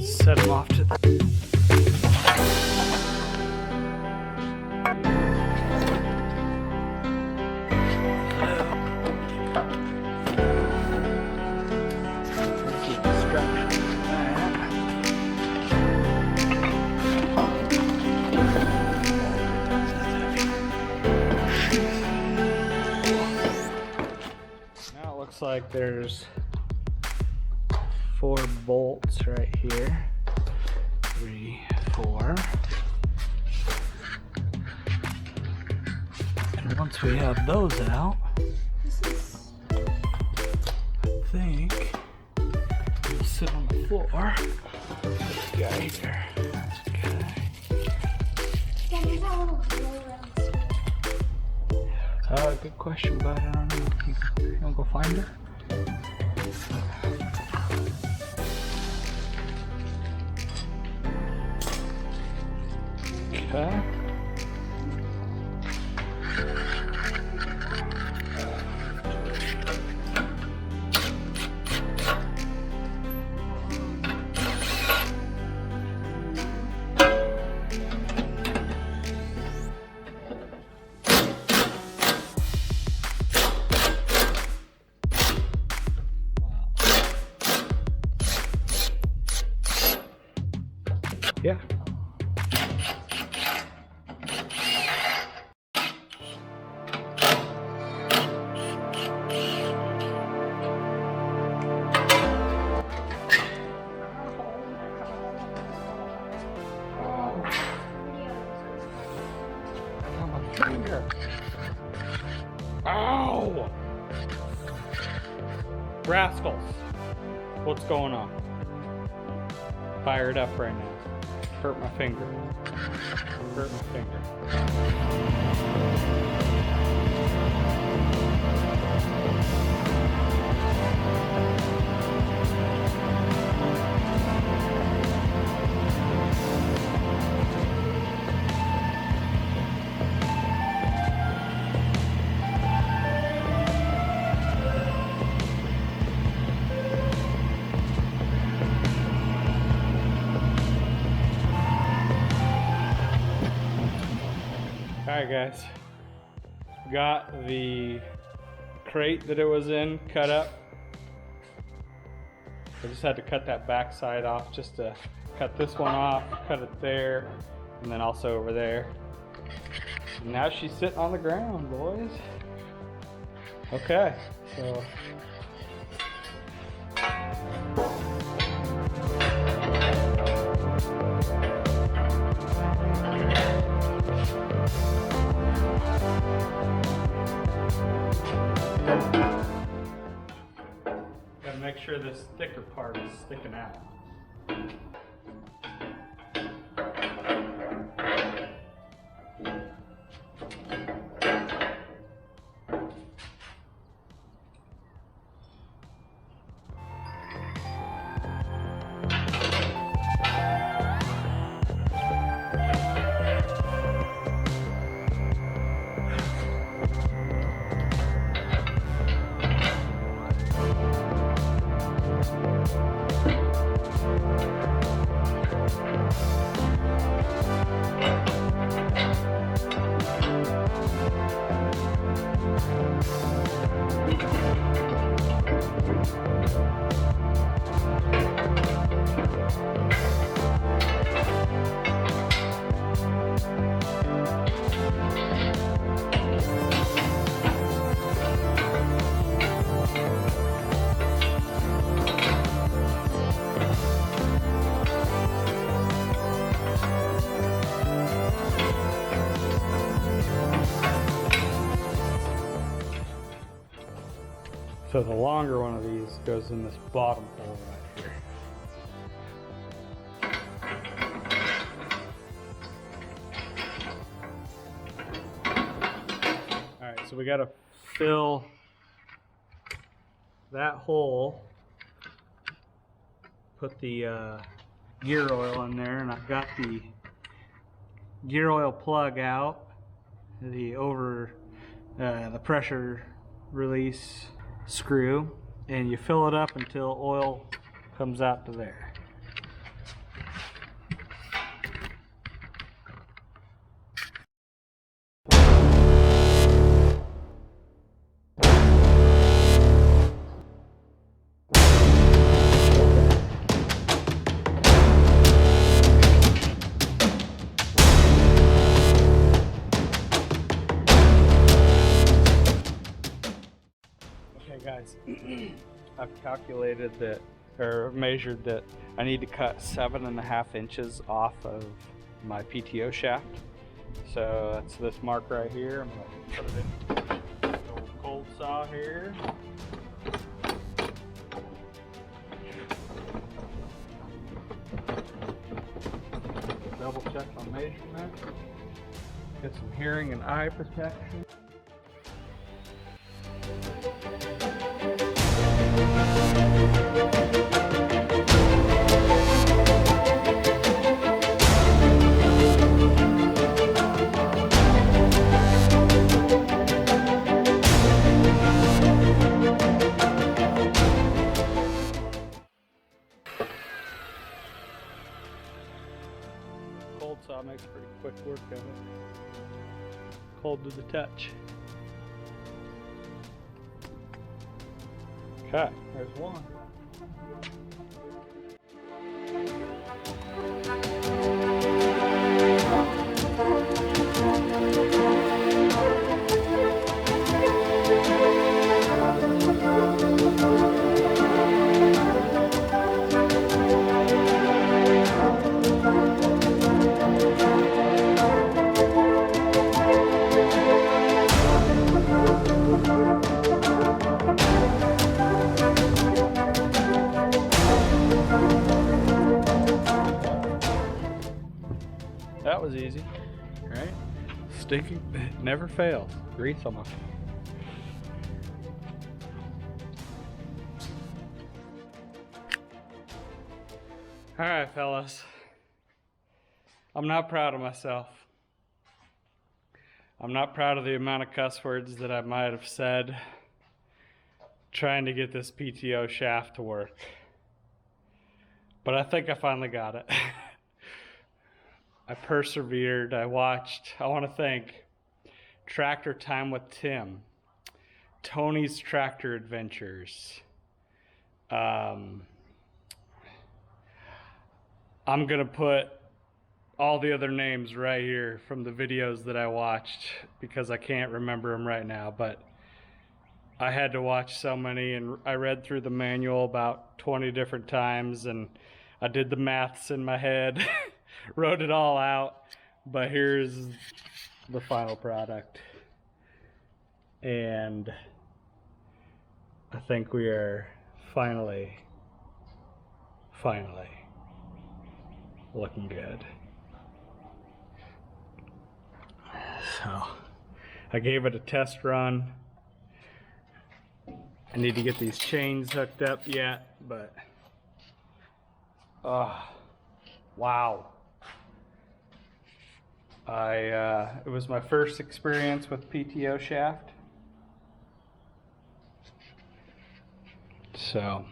Set them off to the... Now it looks like there's 4 bolts right here. 3, 4. And once we have those out, I think we'll sit on the floor. This guy here. Okay. Good question, but I don't know. You wanna go find her? Okay. Yeah. Finger. Ow! Rascals. What's going on? Fired up right now. Hurt my finger. Hurt my finger. Alright guys, got the crate that it was in cut up. I just had to cut that back side off just to cut this one off, cut it there, and then also over there. And now she's sitting on the ground, boys. Okay, so gotta make sure this thicker part is sticking out. So the longer one of these goes in this bottom hole right here. Alright, so we gotta fill that hole, put the gear oil in there, and I've got the gear oil plug out, the pressure release screw, and you fill it up until oil comes out to there. I've calculated that, or measured that I need to cut 7.5 inches off of my PTO shaft. So that's this mark right here. I'm gonna put it in a little cold saw here. Double check my measurement. Get some hearing and eye protection. Cold saw makes pretty quick work of it. Cold to the touch. Okay, there's one. That was easy, right? Stinking, it never fails. Grease on my. All right, fellas. I'm not proud of myself. I'm not proud of the amount of cuss words that I might have said trying to get this PTO shaft to work. But I think I finally got it. I persevered, I watched. I want to thank Tractor Time with Tim, Tony's Tractor Adventures. I'm going to put all the other names right here from the videos that I watched because I can't remember them right now, but I had to watch so many, and I read through the manual about 20 different times, and I did the maths in my head. Wrote it all out, but here's the final product. And I think we are finally looking good. So I gave it a test run. I need to get these chains hooked up yet, but wow. It was my first experience with PTO shaft. So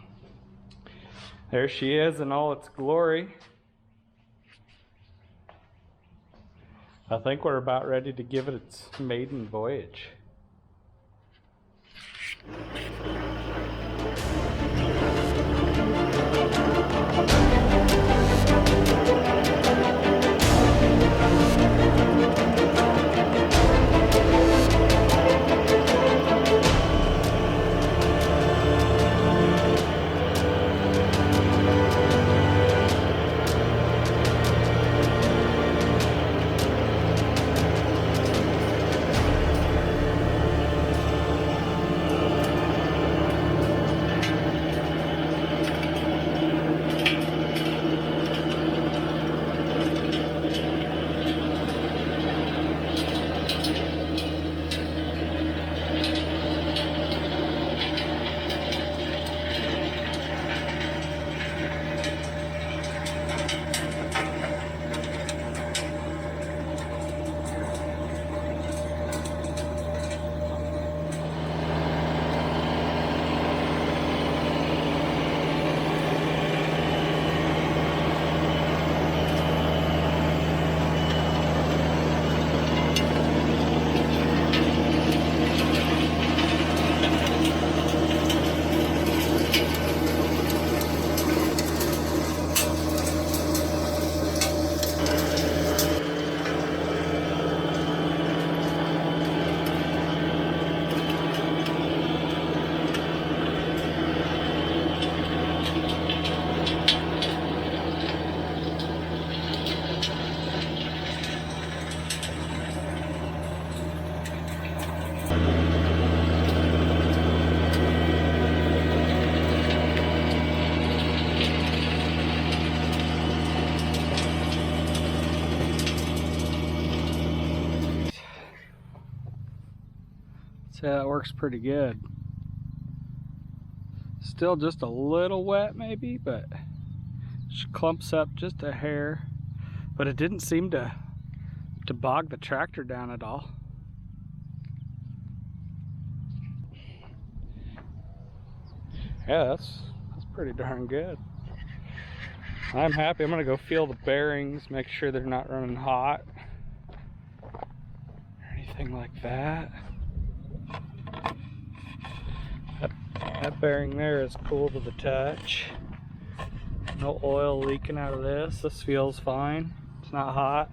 there she is in all its glory. I think we're about ready to give it its maiden voyage. Say that works pretty good. Still just a little wet maybe, but it clumps up just a hair. But it didn't seem to bog the tractor down at all. Yeah, that's pretty darn good. I'm happy. I'm gonna go feel the bearings, make sure they're not running hot or anything like that. That bearing there is cool to the touch. No oil leaking out of this. This feels fine. It's not hot.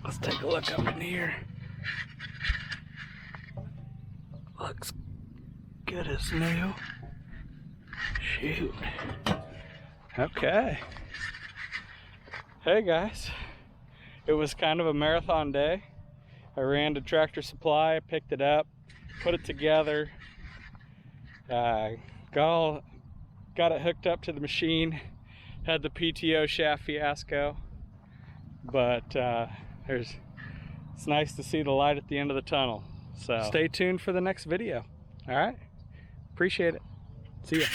Let's take a look up in here. Looks good as new. Shoot. Okay. Hey guys. It was kind of a marathon day. I ran to Tractor Supply, picked it up, put it together, got it hooked up to the machine, had the PTO shaft fiasco, but it's nice to see the light at the end of the tunnel. So stay tuned for the next video. All right, appreciate it. See ya.